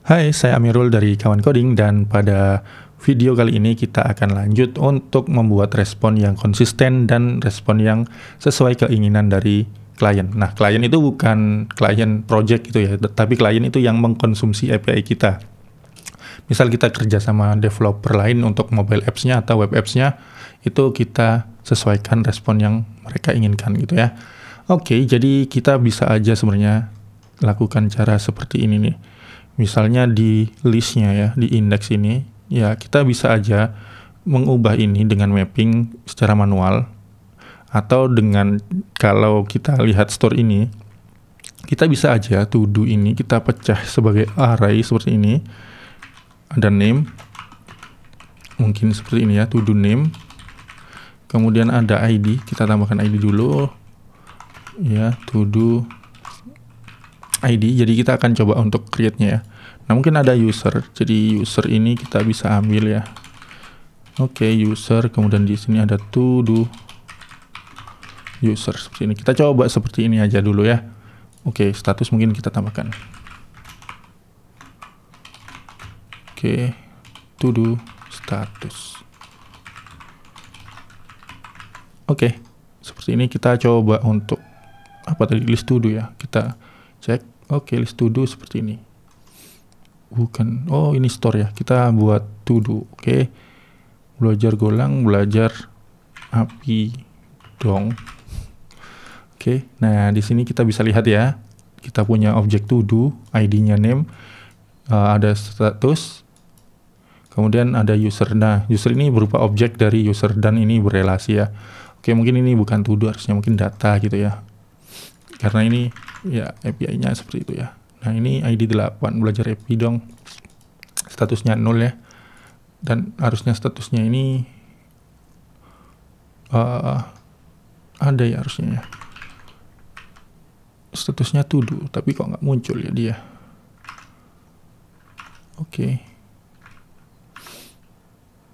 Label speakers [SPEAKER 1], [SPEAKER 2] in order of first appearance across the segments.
[SPEAKER 1] Hai, saya Amirul dari Kawan Coding dan pada video kali ini kita akan lanjut untuk membuat respon yang konsisten dan respon yang sesuai keinginan dari klien. Nah, klien itu bukan klien project gitu ya, tapi klien itu yang mengkonsumsi API kita. Misal kita kerja sama developer lain untuk mobile apps-nya atau web apps-nya, itu kita sesuaikan respon yang mereka inginkan gitu ya. Oke, jadi kita bisa aja sebenarnya lakukan cara seperti ini nih. Misalnya di listnya ya, di indeks ini, ya kita bisa aja mengubah ini dengan mapping secara manual, atau dengan kalau kita lihat store ini, kita bisa aja to do ini kita pecah sebagai array seperti ini, ada name, mungkin seperti ini ya, to do name, kemudian ada ID, kita tambahkan ID dulu, ya to do ID, jadi kita akan coba untuk create-nya ya. Nah, mungkin ada user, jadi user ini kita bisa ambil ya. Oke, user, kemudian di sini ada to do user seperti ini. Kita coba seperti ini aja dulu ya. Oke, status mungkin kita tambahkan. Oke, to do status. Oke, seperti ini kita coba untuk apa tadi, list to do ya. Kita cek. Oke, list to do seperti ini. Bukan, oh ini store ya, kita buat to do. Oke, belajar Golang, belajar API dong. Oke, nah di sini kita bisa lihat ya, kita punya objek to do, ID-nya name, ada status, kemudian ada user. Nah, user ini berupa objek dari user dan ini berelasi ya. Oke, mungkin ini bukan to do, harusnya mungkin data gitu ya, karena ini ya API-nya seperti itu ya. Nah, ini ID 8, belajar API dong. Statusnya 0 ya. Dan harusnya statusnya ini ada ya harusnya ya. Statusnya to do, tapi kok nggak muncul ya dia. Oke.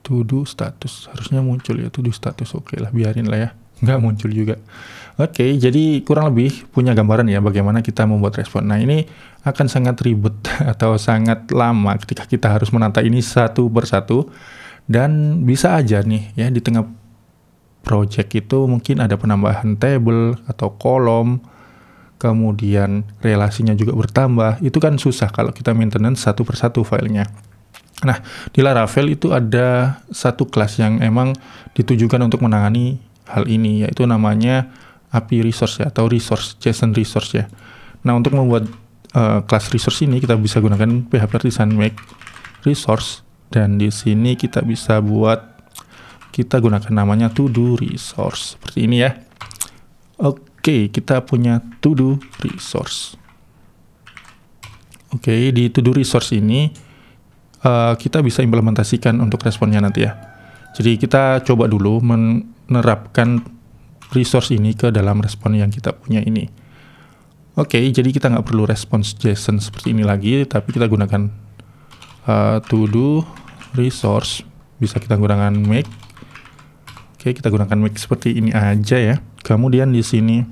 [SPEAKER 1] To do status, harusnya muncul ya to do status. Oke lah, biarin lah ya. Nggak muncul juga. Oke, jadi kurang lebih punya gambaran ya bagaimana kita membuat respon. Nah, ini akan sangat ribet atau sangat lama ketika kita harus menata ini satu persatu, dan bisa aja nih ya di tengah project itu mungkin ada penambahan table atau kolom, kemudian relasinya juga bertambah. Itu kan susah kalau kita maintenance satu persatu filenya. Nah, di Laravel itu ada satu kelas yang emang ditujukan untuk menangani hal ini, yaitu namanya API resource ya, atau resource, JSON resource ya. Nah, untuk membuat kelas resource ini kita bisa gunakan PHP Artisan make resource, dan di sini kita bisa kita gunakan namanya to do resource seperti ini ya. Oke, kita punya to do resource. Oke, di to do resource ini kita bisa implementasikan untuk responnya nanti ya. Jadi kita coba dulu menerapkan resource ini ke dalam respon yang kita punya ini. Oke, jadi kita nggak perlu response JSON seperti ini lagi, tapi kita gunakan to do resource. Bisa kita gunakan make. Oke, kita gunakan make seperti ini aja ya. Kemudian di sini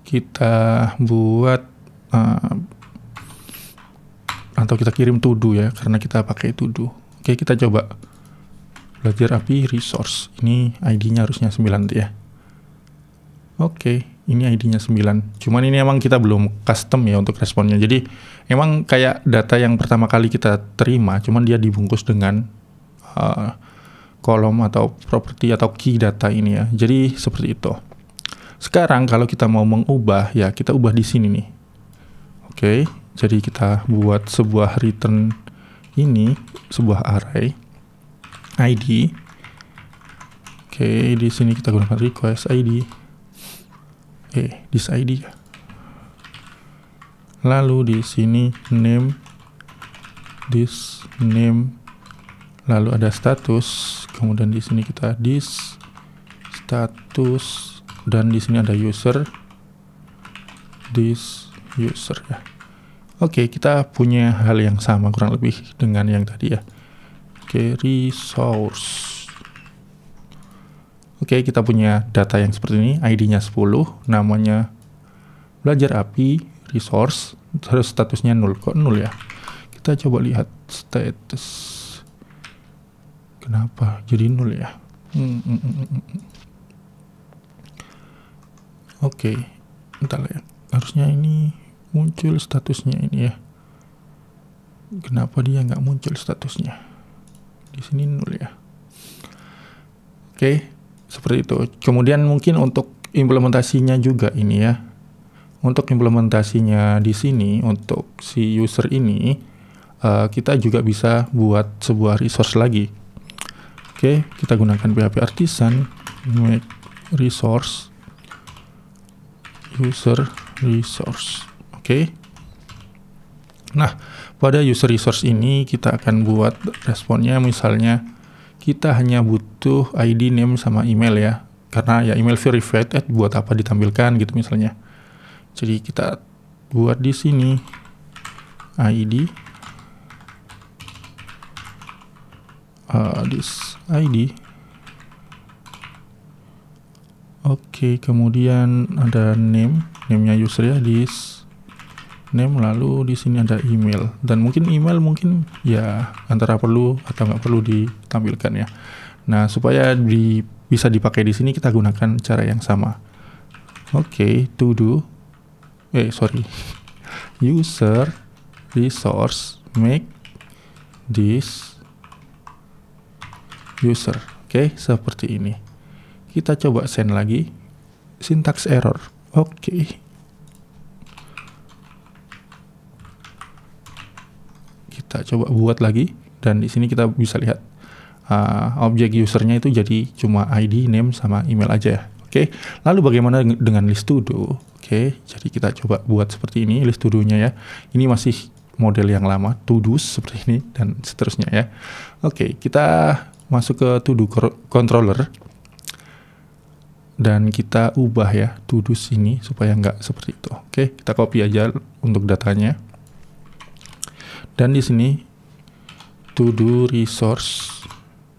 [SPEAKER 1] kita buat atau kita kirim to do ya, karena kita pakai to do. Oke, kita coba belajar API resource. Ini ID-nya harusnya 9 ya. Oke, ini ID-nya 9. Cuman ini emang kita belum custom ya untuk responnya. Jadi emang kayak data yang pertama kali kita terima, cuman dia dibungkus dengan kolom atau property atau key data ini ya. Jadi seperti itu. Sekarang kalau kita mau mengubah ya, kita ubah di sini nih. Oke, jadi kita buat sebuah return ini, sebuah array ID. Oke, di sini kita gunakan request ID. This ID ya. Lalu di sini name, this name, lalu ada status, kemudian di sini kita this status, dan di sini ada user, this user ya. Oke, kita punya hal yang sama kurang lebih dengan yang tadi ya. Oke, resource. Oke, kita punya data yang seperti ini, ID-nya 10, namanya belajar API resource, terus statusnya nul. Kok nul ya? Kita coba lihat status. Kenapa jadi nul ya? Oke, entar ya. Harusnya ini muncul statusnya ini ya. Kenapa dia nggak muncul statusnya? Di sini nul ya. Oke, seperti itu. Kemudian mungkin untuk implementasinya juga ini ya. Untuk implementasinya di sini untuk si user ini kita juga bisa buat sebuah resource lagi. Oke, kita gunakan PHP Artisan make resource user resource. Oke. Nah, pada user resource ini kita akan buat responnya, misalnya kita hanya butuh ID, name, sama email ya. Karena ya email verified, buat apa ditampilkan gitu misalnya. Jadi kita buat di sini ID, this ID. Oke, kemudian ada name-nya user ya, this name, lalu di sini ada email, dan mungkin email mungkin ya antara perlu atau nggak perlu ditampilkan ya. Nah, supaya bisa dipakai di sini kita gunakan cara yang sama. Oke, user resource make this user. Oke, seperti ini. Kita coba send lagi. Syntax error. Oke. Kita coba buat lagi, dan di sini kita bisa lihat objek usernya itu jadi cuma ID, name, sama email aja ya. Oke, lalu bagaimana dengan list to do? Oke, jadi kita coba buat seperti ini list to do-nya ya. Ini masih model yang lama, to do seperti ini dan seterusnya ya. Oke, kita masuk ke to do controller dan kita ubah ya to do ini supaya nggak seperti itu. Oke, kita copy aja untuk datanya. Dan di sini to do resource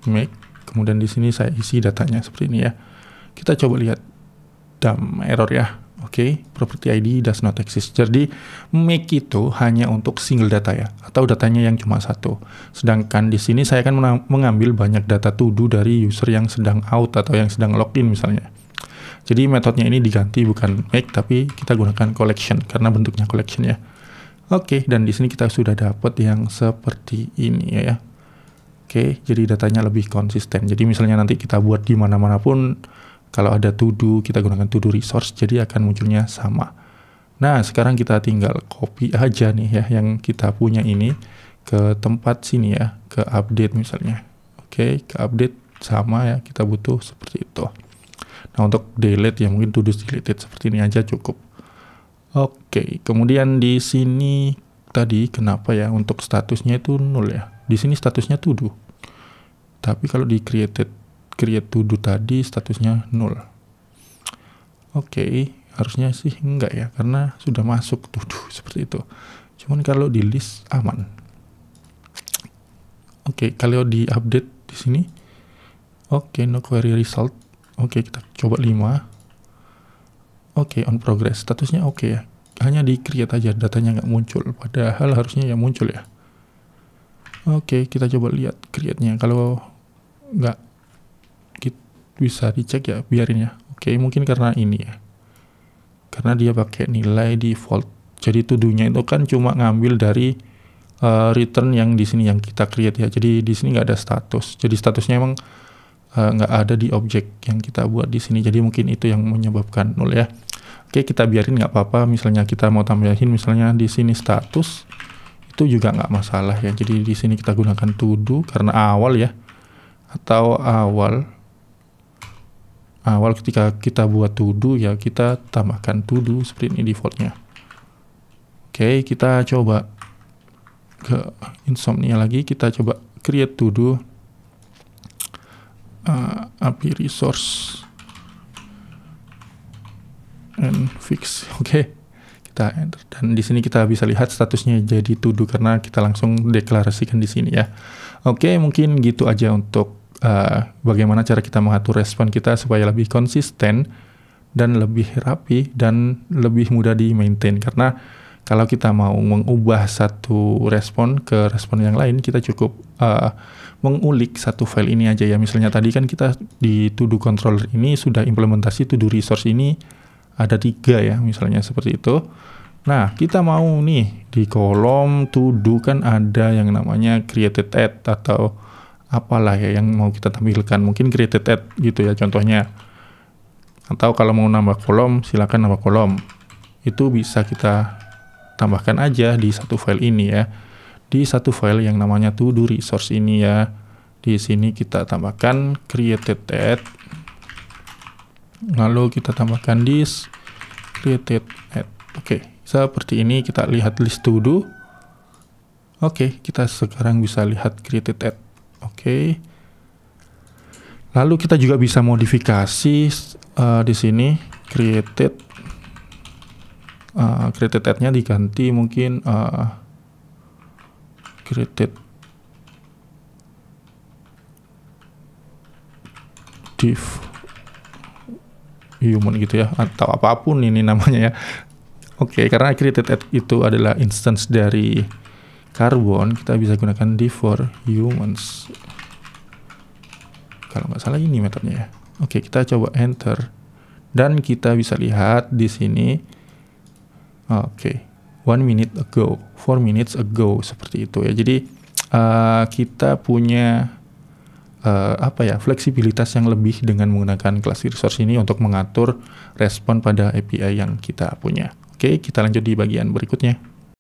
[SPEAKER 1] make, kemudian di sini saya isi datanya seperti ini ya. Kita coba lihat error ya. Oke, property ID does not exist. Jadi make itu hanya untuk single data ya, atau datanya yang cuma satu. Sedangkan di sini saya akan mengambil banyak data to do dari user yang sedang out atau yang sedang login misalnya. Jadi metodenya ini diganti, bukan make tapi kita gunakan collection karena bentuknya collection ya. Oke, dan di sini kita sudah dapat yang seperti ini ya. Oke, jadi datanya lebih konsisten. Jadi misalnya nanti kita buat di mana-mana pun, kalau ada to do, kita gunakan to do resource, jadi akan munculnya sama. Nah, sekarang kita tinggal copy aja nih ya, yang kita punya ini ke tempat sini ya, ke update misalnya. Oke, ke update sama ya, kita butuh seperti itu. Nah, untuk delete ya mungkin to do deleted seperti ini aja cukup. Oke, kemudian di sini tadi kenapa ya untuk statusnya itu nul ya? Di sini statusnya to do. Tapi kalau di create to do tadi statusnya nul. Oke, harusnya sih enggak ya, karena sudah masuk to do seperti itu. Cuman kalau di list aman. Oke, kalau di update di sini, oke, no query result. Oke, kita coba 5. Oke, on progress. Statusnya oke ya. Hanya di create aja, datanya nggak muncul. Padahal harusnya ya muncul ya. Oke, kita coba lihat create-nya. Kalau nggak bisa dicek ya, biarin ya. Oke, mungkin karena ini ya. Karena dia pakai nilai default. Jadi to do-nya itu kan cuma ngambil dari return yang di sini yang kita create ya. Jadi di sini nggak ada status. Jadi statusnya emang nggak ada di objek yang kita buat di sini. Jadi mungkin itu yang menyebabkan nol ya. Oke, kita biarin nggak apa-apa. Misalnya kita mau tambahin misalnya di sini status, itu juga nggak masalah ya. Jadi di sini kita gunakan to do karena awal ya, atau awal ketika kita buat to do ya kita tambahkan to do seperti ini defaultnya. Oke, kita coba ke Insomnia lagi, kita coba create to do API resource and fix. Oke, kita enter dan di sini kita bisa lihat statusnya jadi to do karena kita langsung deklarasikan di sini ya. Oke, mungkin gitu aja untuk bagaimana cara kita mengatur respon kita supaya lebih konsisten dan lebih rapi dan lebih mudah di maintain, karena Kalau kita mau mengubah satu respon ke respon yang lain, kita cukup mengulik satu file ini aja ya. Misalnya tadi kan kita di to do controller ini sudah implementasi to do resource ini ada 3 ya, misalnya seperti itu. Nah, kita mau nih di kolom to do kan ada yang namanya created add atau apalah ya yang mau kita tampilkan. Mungkin created add gitu ya contohnya. Atau kalau mau nambah kolom, silakan nambah kolom. Itu bisa kita tambahkan aja di satu file ini ya. Di satu file yang namanya to do resource ini ya. Di sini kita tambahkan created add. Lalu kita tambahkan this created add. Oke, seperti ini kita lihat list to do. Oke, kita sekarang bisa lihat created add. Oke. Lalu kita juga bisa modifikasi di sini created add-nya diganti mungkin created div human gitu ya, atau apapun ini namanya ya. Oke, karena created add itu adalah instance dari Carbon, kita bisa gunakan div for humans. Kalau nggak salah ini metodenya ya. Oke, kita coba enter dan kita bisa lihat di sini. Oke, 1 minute ago, 4 minutes ago, seperti itu ya. Jadi kita punya fleksibilitas yang lebih dengan menggunakan kelas resource ini untuk mengatur respon pada API yang kita punya. Oke, kita lanjut di bagian berikutnya.